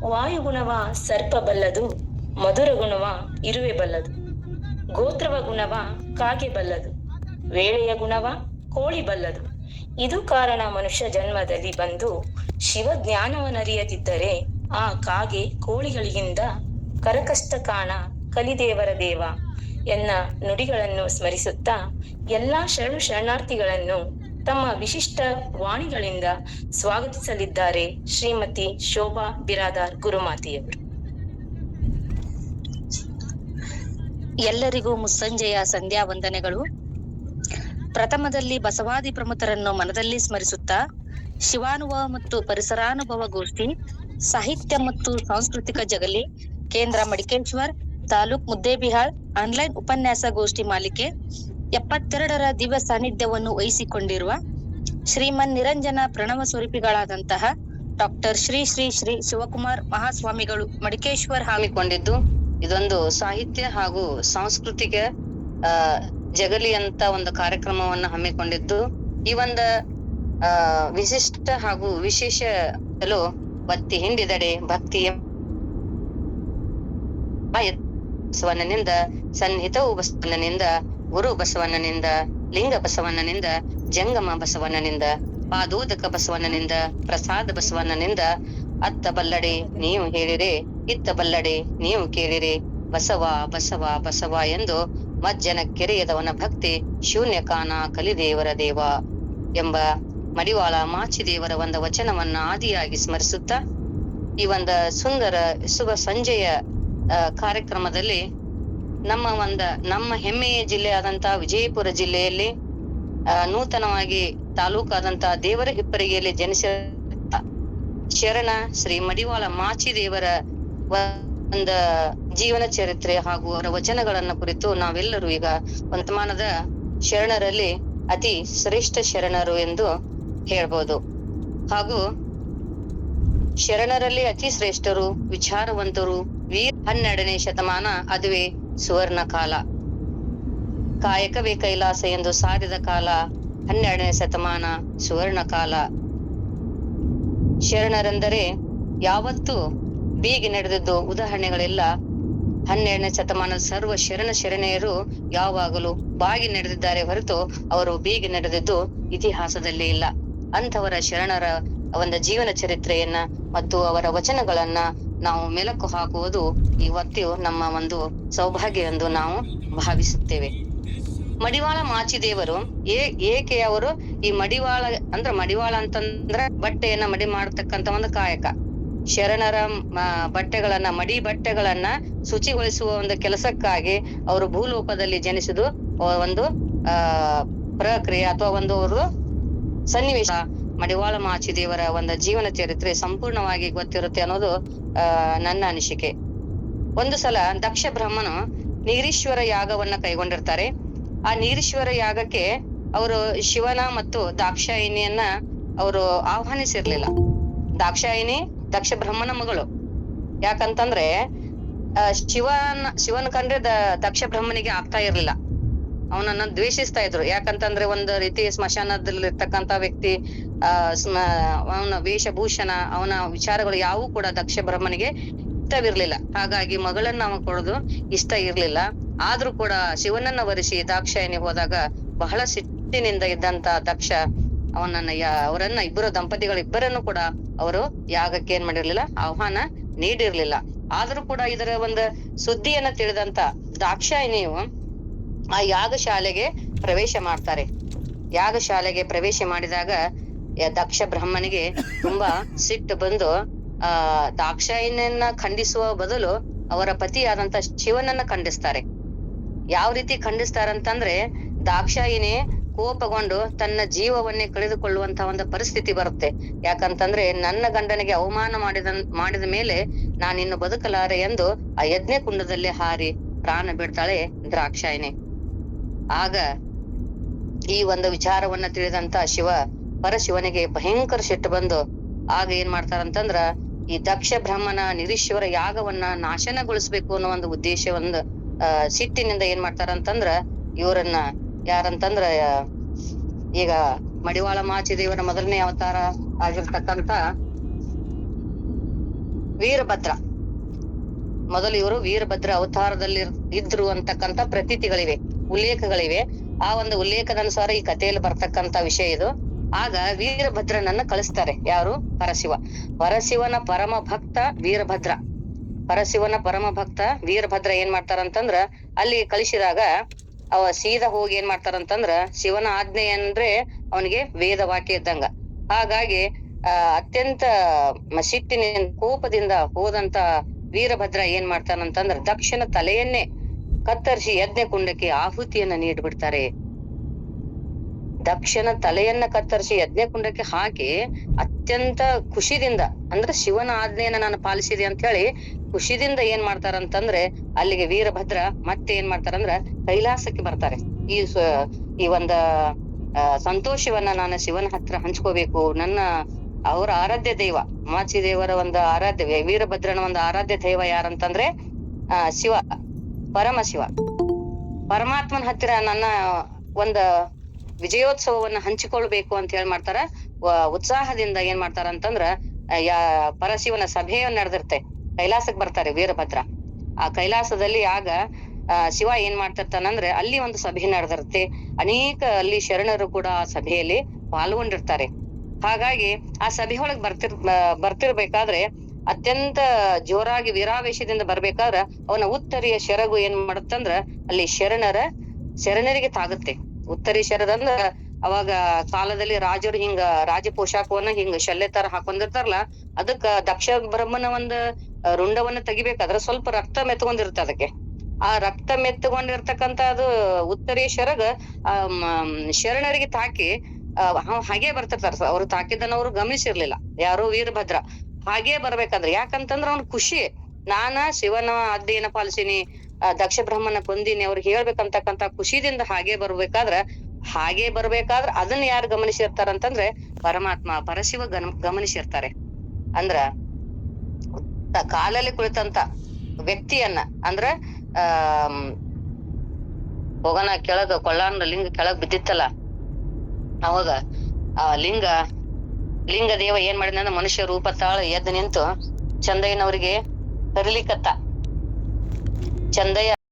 ವಾಯುಗುಣವ ಸರ್ಪ ಬಲ್ಲದು, ಮಧುರ ಗುಣವ ಇರುವೆ ಬಲ್ಲದು. ಗೋತ್ರವ ಗುಣವ ಕಾಗೆ ಬಲ್ಲದು, ವೇಳೆಯ ಗುಣವ ಕೋಳಿ ಬಲ್ಲದು. ಇದು ಕಾರಣ ಮನುಷ್ಯ ಜನ್ಮದಲ್ಲಿ ಬಂದು ಶಿವ ಜ್ಞಾನವನರಿಯದಿದ್ದರೆ ಆ ಕಾಗೆ ಕೋಳಿಗಳಿಗಿಂದ ಕರಕಷ್ಟ ಕಾಣ ಕಲಿದೇವರ ದೇವ ಎನ್ನ ನುಡಿಗಳನ್ನು ಸ್ಮರಿಸುತ್ತಾ ಎಲ್ಲಾ ಶರಣಾರ್ಥಿಗಳನ್ನು ತಮ್ಮ ವಿಶಿಷ್ಟ ವಾಣಿಗಳಿಂದ ಸ್ವಾಗತಿಸಲಿದ್ದಾರೆ ಶ್ರೀಮತಿ ಶೋಭಾ ಬಿರಾದಾರ್ ಗುರುಮಾತೆಯವರು. ಎಲ್ಲರಿಗೂ ಮುಸ್ಸಂಜೆಯ ಸಂಧ್ಯಾ ವಂದನೆಗಳು. ಪ್ರಥಮದಲ್ಲಿ ಬಸವಾದಿ ಪ್ರಮುಖರನ್ನು ಮನದಲ್ಲಿ ಸ್ಮರಿಸುತ್ತಾ ಶಿವಾನುಭವ ಮತ್ತು ಪರಿಸರಾನುಭವ ಗೋಷ್ಠಿ, ಸಾಹಿತ್ಯ ಮತ್ತು ಸಾಂಸ್ಕೃತಿಕ ಜಗಲಿ, ಕೇಂದ್ರ ಮಡಿಕೇಶ್ವರ್, ತಾಲೂಕ್ ಮುದ್ದೇಬಿಹಾಳ್ ಆನ್ಲೈನ್ ಉಪನ್ಯಾಸ ಗೋಷ್ಠಿ ಮಾಲಿಕೆ 72ರ ದಿವ್ಯ ಸಾನ್ನಿಧ್ಯವನ್ನು ವಹಿಸಿಕೊಂಡಿರುವ ಶ್ರೀಮನ್ ನಿರಂಜನ ಪ್ರಣವ ಸ್ವರೂಪಿಗಳಾದಂತಹ ಡಾಕ್ಟರ್ ಶ್ರೀ ಶ್ರೀ ಶ್ರೀ ಶಿವಕುಮಾರ್ ಮಹಾಸ್ವಾಮಿಗಳು ಮಡಿಕೇಶ್ವರ್ ಹಮ್ಮಿಕೊಂಡಿದ್ದು ಇದೊಂದು ಸಾಹಿತ್ಯ ಹಾಗೂ ಸಾಂಸ್ಕೃತಿಕ ಜಗಲಿ ಅಂತ ಒಂದು ಕಾರ್ಯಕ್ರಮವನ್ನು ಹಮ್ಮಿಕೊಂಡಿದ್ದು, ಈ ಒಂದು ವಿಶಿಷ್ಟ ಹಾಗೂ ವಿಶೇಷ ಬತ್ತಿ ಹಿಂಡಿದಡೆ ಭಕ್ತಿಯ ಬಸವಣ್ಣನಿಂದ, ಸನ್ನಿಹಿತವು ಬಸವಣ್ಣನಿಂದ, ಗುರು ಬಸವಣ್ಣನಿಂದ, ಲಿಂಗ ಬಸವಣ್ಣನಿಂದ, ಜಂಗಮ ಬಸವಣ್ಣನಿಂದ, ಪಾದೋದಕ ಬಸವಣ್ಣನಿಂದ, ಪ್ರಸಾದ ಬಸವಣ್ಣನಿಂದ, ಅತ್ತ ಬಲ್ಲಡೆ ನೀವು ಹೇಳಿರೆ, ಇತ್ತ ಬಲ್ಲಡೆ ನೀವು ಕೇಳಿರೆ, ಬಸವ ಬಸವ ಬಸವ ಎಂದು ಮಜ್ಜನ ಕೆರೆಯದವನ ಭಕ್ತಿ ಶೂನ್ಯ ಕಾಣ ಕಲಿದೇವರ ದೇವ ಎಂಬ ಮಡಿವಾಳ ಮಾಚಿದೇವರ ಒಂದು ವಚನವನ್ನ ಆದಿಯಾಗಿ ಸ್ಮರಿಸುತ್ತಾ ಈ ಒಂದು ಸುಂದರ ಶುಭ ಸಂಜೆಯ ಕಾರ್ಯಕ್ರಮದಲ್ಲಿ ನಮ್ಮ ಹೆಮ್ಮೆಯ ಜಿಲ್ಲೆ ಆದಂತಹ ವಿಜಯಪುರ ಜಿಲ್ಲೆಯಲ್ಲಿ ನೂತನವಾಗಿ ತಾಲೂಕಾದಂತಹ ದೇವರ ಹಿಪ್ಪರಿಗೆಯಲ್ಲಿ ಜನಿಸಿದ ಶರಣ ಶ್ರೀ ಮಡಿವಾಳ ಮಾಚಿದೇವರ ಒಂದು ಜೀವನ ಚರಿತ್ರೆ ಹಾಗೂ ಅವರ ವಚನಗಳನ್ನ ಕುರಿತು ನಾವೆಲ್ಲರೂ ಈಗ ವರ್ತಮಾನದ ಶರಣರಲ್ಲಿ ಅತಿ ಶ್ರೇಷ್ಠ ಶರಣರು ಎಂದು ಹೇಳ್ಬೋದು. ಹಾಗೂ ಶರಣರಲ್ಲಿ ಅತಿ ಶ್ರೇಷ್ಠರು, ವಿಚಾರವಂತರು, 12ನೇ ಶತಮಾನ ಅದುವೇ ಸುವರ್ಣ ಕಾಲ, ಕಾಯಕವೇ ಕೈಲಾಸ ಎಂದು ಸಾರಿದ ಕಾಲ 12ನೇ ಶತಮಾನ ಸುವರ್ಣ ಕಾಲ. ಶರಣರೆಂದರೆ ಯಾವತ್ತು ಬೀಗಿ ನಡೆದದ್ದು ಉದಾಹರಣೆಗಳೆಲ್ಲ 12ನೇ ಶತಮಾನದ ಸರ್ವ ಶರಣೆಯರು ಯಾವಾಗಲೂ ಬಾಗಿ ನಡೆದಿದ್ದಾರೆ ಹೊರತು ಅವರು ಬೀಗಿ ನಡೆದಿದ್ದು ಇತಿಹಾಸದಲ್ಲಿ ಇಲ್ಲ. ಅಂಥವರ ಶರಣರ ಒಂದು ಜೀವನ ಚರಿತ್ರೆಯನ್ನ ಮತ್ತು ಅವರ ವಚನಗಳನ್ನ ನಾವು ಮೆಲುಕು ಹಾಕುವುದು ಇವತ್ತು ನಮ್ಮ ಒಂದು ಸೌಭಾಗ್ಯ ಎಂದು ನಾವು ಭಾವಿಸುತ್ತೇವೆ. ಮಡಿವಾಳ ಮಾಚಿದೇವರು ಏಕೆ ಅವರು ಈ ಮಡಿವಾಳ ಅಂತಂದ್ರ ಬಟ್ಟೆಯನ್ನ ಮಡಿ ಮಾಡತಕ್ಕಂತ ಒಂದು ಕಾಯಕ. ಶರಣರ ಮಡಿ ಬಟ್ಟೆಗಳನ್ನ ಶುಚಿಗೊಳಿಸುವ ಒಂದು ಕೆಲಸಕ್ಕಾಗಿ ಅವರು ಭೂಲೋಕದಲ್ಲಿ ಜನಿಸಿದು ಒಂದು ಪ್ರಕ್ರಿಯೆ ಅಥವಾ ಒಂದು ಅವರು ಸನ್ನಿವೇಶ. ಮಡಿವಾಳ ಮಾಚಿದೇವರ ಒಂದು ಜೀವನ ಚರಿತ್ರೆ ಸಂಪೂರ್ಣವಾಗಿ ಗೊತ್ತಿರುತ್ತೆ ಅನ್ನೋದು ನನ್ನ ಅನಿಸಿಕೆ. ಒಂದು ಸಲ ದಕ್ಷ ಬ್ರಹ್ಮನು ನೀರೀಶ್ವರ ಯಾಗವನ್ನ ಕೈಗೊಂಡಿರ್ತಾರೆ. ಆ ನೀರೀಶ್ವರ ಯಾಗಕ್ಕೆ ಅವರು ಶಿವನ ಮತ್ತು ದಾಕ್ಷಾಯಿನಿಯನ್ನ ಅವರು ಆಹ್ವಾನಿಸಿರ್ಲಿಲ್ಲ. ದಾಕ್ಷಾಯಿನಿ ದಕ್ಷ ಬ್ರಹ್ಮನ ಮಗಳು. ಯಾಕಂತಂದ್ರೆ ಶಿವನ ಕಂಡ್ರೆ ದಕ್ಷ ಬ್ರಹ್ಮನಿಗೆ ಆಗ್ತಾ ಇರ್ಲಿಲ್ಲ, ಅವನನ್ನ ದ್ವೇಷಿಸ್ತಾ ಇದ್ರು. ಯಾಕಂತಂದ್ರೆ ಒಂದು ರೀತಿ ಸ್ಮಶಾನದಲ್ಲಿರ್ತಕ್ಕಂತ ವ್ಯಕ್ತಿ, ಅವನ ವೇಷಭೂಷಣ, ಅವನ ವಿಚಾರಗಳು ಯಾವೂ ಕೂಡ ದಕ್ಷ ಬ್ರಹ್ಮನಿಗೆ ಇಷ್ಟವಿರ್ಲಿಲ್ಲ. ಹಾಗಾಗಿ ಮಗಳನ್ನ ಅವ ಕೊಡೋದು ಇಷ್ಟ ಇರ್ಲಿಲ್ಲ. ಆದ್ರೂ ಕೂಡ ಶಿವನನ್ನ ವರಿಸಿ ದಾಕ್ಷಾಯಿನಿ ಹೋದಾಗ ಬಹಳ ಸಿಟ್ಟಿನಿಂದ ಇದ್ದಂತ ದಕ್ಷ ಅವರನ್ನ ದಂಪತಿಗಳಿಬ್ಬರನ್ನು ಕೂಡ ಅವರು ಯಾಗಕ್ಕೆ ಏನ್ ಮಾಡಿರ್ಲಿಲ್ಲ, ಆಹ್ವಾನ ನೀಡಿರ್ಲಿಲ್ಲ. ಆದ್ರೂ ಕೂಡ ಇದರ ಒಂದು ಸುದ್ದಿಯನ್ನ ತಿಳಿದಂತ ದಾಕ್ಷಾಯಿನಿಯು ಆ ಯಾಗಶಾಲೆಗೆ ಪ್ರವೇಶ ಮಾಡ್ತಾರೆ. ಯಾಗಶಾಲೆಗೆ ಪ್ರವೇಶ ಮಾಡಿದಾಗ ದಕ್ಷ ಬ್ರಹ್ಮನಿಗೆ ತುಂಬಾ ಸಿಟ್ಟು ಬಂದು ದಾಕ್ಷಾಯಿನಿಯನ್ನ ಖಂಡಿಸುವ ಬದಲು ಅವರ ಪತಿಯಾದಂತ ಶಿವನನ್ನ ಖಂಡಿಸ್ತಾರೆ. ಯಾವ ರೀತಿ ಖಂಡಿಸ್ತಾರಂತಂದ್ರೆ, ದಾಕ್ಷಾಯಿನಿ ಕೋಪಗೊಂಡು ತನ್ನ ಜೀವವನ್ನೇ ಕಳೆದುಕೊಳ್ಳುವಂತಹ ಒಂದು ಪರಿಸ್ಥಿತಿ ಬರುತ್ತೆ. ಯಾಕಂತಂದ್ರೆ ನನ್ನ ಗಂಡನಿಗೆ ಅವಮಾನ ಮಾಡಿದ ಮೇಲೆ ನಾನಿನ್ನು ಬದುಕಲಾರೆ ಎಂದು ಆ ಯಜ್ಞ ಕುಂಡದಲ್ಲಿ ಹಾರಿ ಪ್ರಾಣ ಬಿಡ್ತಾಳೆ ದಾಕ್ಷಾಯಿನಿ. ಆಗ ಈ ಒಂದು ವಿಚಾರವನ್ನ ತಿಳಿದಂತ ಪರಶಿವನಿಗೆ ಭಯಂಕರ ಸಿಟ್ಟು ಬಂದು ಆಗ ಏನ್ ಮಾಡ್ತಾರಂತಂದ್ರ ಈ ದಕ್ಷ ಬ್ರಹ್ಮನ ನಿರೀಶ್ವರ ಯಾಗವನ್ನ ನಾಶನಗೊಳಿಸ್ಬೇಕು ಅನ್ನೋ ಒಂದು ಉದ್ದೇಶವನ್ನ ಸಿಟ್ಟಿನಿಂದ ಏನ್ ಮಾಡ್ತಾರಂತಂದ್ರ ಇವರನ್ನ ಯಾರಂತಂದ್ರ ಈಗ ಮಡಿವಾಳ ಮಾಚಿದೇವರ ಮೊದಲನೇ ಅವತಾರ ಆಗಿರ್ತಕ್ಕಂತ ವೀರಭದ್ರ. ಮೊದಲು ಇವರು ವೀರಭದ್ರ ಅವತಾರದಲ್ಲಿ ಇದ್ರು ಅಂತಕ್ಕಂತ ಪ್ರತೀತಿಗಳಿವೆ, ಉಲ್ಲೇಖಗಳಿವೆ. ಆ ಒಂದು ಉಲ್ಲೇಖದ ಅನುಸಾರ ಈ ಕಥೆಯಲ್ಲಿ ಬರ್ತಕ್ಕಂತ ವಿಷಯ ಇದು. ಆಗ ವೀರಭದ್ರನನ್ನ ಕಳಿಸ್ತಾರೆ. ಯಾರು? ಪರಶಿವ. ಪರಶಿವನ ಪರಮ ಭಕ್ತ ವೀರಭದ್ರ. ಪರಶಿವನ ಪರಮ ಭಕ್ತ ವೀರಭದ್ರ ಏನ್ ಮಾಡ್ತಾರಂತಂದ್ರ ಅಲ್ಲಿ ಕಳಿಸಿದಾಗ ಅವ ಸೀದಾ ಹೋಗಿ ಏನ್ ಮಾಡ್ತಾರಂತಂದ್ರ ಶಿವನ ಆಜ್ಞೆ ಅಂದ್ರೆ ಅವನಿಗೆ ವೇದ ವಾಕ್ಯ ಇದ್ದಂಗ. ಹಾಗಾಗಿ ಅತ್ಯಂತ ಸಿಟ್ಟಿನಿಂದ ಕೋಪದಿಂದ ಹೋದಂತ ವೀರಭದ್ರ ಏನ್ ಮಾಡ್ತಾನಂತಂದ್ರ ದಕ್ಷನ ತಲೆಯನ್ನೇ ಕತ್ತರಿಸಿ ಯಜ್ಞ ಕುಂಡಕ್ಕೆ ಆಹುತಿಯನ್ನ ನೀಡ್ಬಿಡ್ತಾರೆ. ದಕ್ಷನ ತಲೆಯನ್ನ ಕತ್ತರಿಸಿ ಯಜ್ಞ ಕುಂಡಕ್ಕೆ ಹಾಕಿ ಅತ್ಯಂತ ಖುಷಿದಿಂದ, ಅಂದ್ರೆ ಶಿವನ ಆಜ್ಞೆಯನ್ನ ನಾನು ಪಾಲಿಸಿದೆ ಅಂತ ಹೇಳಿ ಖುಷಿದಿಂದ ಏನ್ ಮಾಡ್ತಾರಂತಂದ್ರೆ ಅಲ್ಲಿಗೆ ವೀರಭದ್ರ ಮತ್ತೆ ಏನ್ ಮಾಡ್ತಾರಂದ್ರ ಕೈಲಾಸಕ್ಕೆ ಬರ್ತಾರೆ. ಈ ಒಂದ ಸಂತೋಷವನ್ನ ನಾನು ಶಿವನ ಹತ್ರ ಹಂಚ್ಕೋಬೇಕು. ನನ್ನ ಅವರ ಆರಾಧ್ಯ ದೈವ ಮಾಚಿ ದೇವರ ಒಂದು ಆರಾಧ್ಯ, ವೀರಭದ್ರನ ಒಂದು ಆರಾಧ್ಯ ದೈವ ಯಾರಂತಂದ್ರೆ ಶಿವ, ಪರಮಶಿವ. ಪರಮಾತ್ಮನ ಹತ್ತಿರ ನನ್ನ ಒಂದ ವಿಜಯೋತ್ಸವವನ್ನ ಹಂಚಿಕೊಳ್ಬೇಕು ಅಂತ ಹೇಳಿ ಮಾಡ್ತಾರ. ಉತ್ಸಾಹದಿಂದ ಏನ್ ಮಾಡ್ತಾರ ಅಂತಂದ್ರ ಪರಶಿವನ ಸಭೆಯನ್ನ ನಡೆದಿರ್ತೆ. ಕೈಲಾಸಕ್ಕೆ ಬರ್ತಾರೆ ವೀರಭದ್ರ. ಆ ಕೈಲಾಸದಲ್ಲಿ ಆಗ ಶಿವ ಏನ್ ಮಾಡ್ತಿರ್ತಾನಂದ್ರೆ ಅಲ್ಲಿ ಒಂದು ಸಭೆ ನಡೆದಿರುತ್ತೆ. ಅನೇಕ ಅಲ್ಲಿ ಶರಣರು ಕೂಡ ಆ ಸಭೆಯಲ್ಲಿ ಪಾಲ್ಗೊಂಡಿರ್ತಾರೆ. ಹಾಗಾಗಿ ಆ ಸಭೆಯೊಳಗೆ ಬರ್ತಿರ್ಬೇಕಾದ್ರೆ ಅತ್ಯಂತ ಜೋರಾಗಿ ವೀರಾವೇಶದಿಂದ ಬರ್ಬೇಕಾದ್ರ ಅವನ ಉತ್ತರಿಯ ಶರಗು ಏನ್ ಮಾಡುತ್ತಂದ್ರ ಅಲ್ಲಿ ಶರಣರಿಗೆ ತಾಗುತ್ತೆ. ಉತ್ತರಿ ಶರದ ಅಂದ್ರ ಅವಾಗ ಕಾಲದಲ್ಲಿ ರಾಜರು ಹಿಂಗ ರಾಜ ಪೋಷಾಕವನ್ನ ಹಿಂಗ ಶಲ್ಯ ತರ ಹಾಕೊಂಡಿರ್ತಾರಲ್ಲ, ಅದಕ್ಕ ದಕ್ಷ ಬ್ರಹ್ಮನ ಒಂದು ರುಂಡವನ್ನ ತೆಗಿಬೇಕಾದ್ರ ಸ್ವಲ್ಪ ರಕ್ತ ಮೆತ್ಕೊಂಡಿರುತ್ತೆ ಅದಕ್ಕೆ. ಆ ರಕ್ತ ಮೆತ್ತಗೊಂಡಿರ್ತಕ್ಕಂತ ಅದು ಉತ್ತರೀಯ ಶರಗ ಶರಣರಿಗೆ ತಾಕಿ ಹಾಗೆ ಬರ್ತಿರ್ತಾರ. ಅವ್ರು ತಾಕಿದ್ದನ್ನ ಅವ್ರು ಗಮನಿಸಿರ್ಲಿಲ್ಲ, ಯಾರೋ ವೀರಭದ್ರ. ಹಾಗೆ ಬರ್ಬೇಕಾದ್ರೆ ಯಾಕಂತಂದ್ರ ಅವ್ನ ಖುಷಿ, ನಾನ ಶಿವನ ಆಜ್ಞೆಯನ್ನ ಪಾಲಿಸಿನಿ, ದಕ್ಷ ಬ್ರಹ್ಮನ ಕೊಂದಿನಿ ಅವ್ರಿಗೆ ಹೇಳ್ಬೇಕಂತಕ್ಕಂತ ಖುಷಿದಿಂದ ಹಾಗೆ ಬರ್ಬೇಕಾದ್ರ ಅದನ್ನ ಯಾರು ಗಮನಿಸಿರ್ತಾರಂತಂದ್ರೆ ಪರಮಾತ್ಮ ಪರಶಿವ ಗಮನಿಸಿರ್ತಾರೆ. ಅಂದ್ರ ಕಾಲಲ್ಲಿ ಕುಳಿತಂತ ವ್ಯಕ್ತಿಯನ್ನ ಅಂದ್ರ ಹೋಗನ ಕೆಳಗ ಕೊಳ್ಳಾನ ಲಿಂಗ ಕೆಳಗ್ ಬಿದ್ದಿತ್ತಲ್ಲ, ಅವಾಗ ಆ ಲಿಂಗ ದೇವ ಏನ್ ಮಾಡಿದ ಮನುಷ್ಯ ರೂಪ ತಾಳ ಎದ್ದು ನಿಂತು ಚಂದಯ್ಯನವ್ರಿಗೆ ಕರಿಲಿಕ್ಕತ್ತ. ಚಂದಯ್ಯ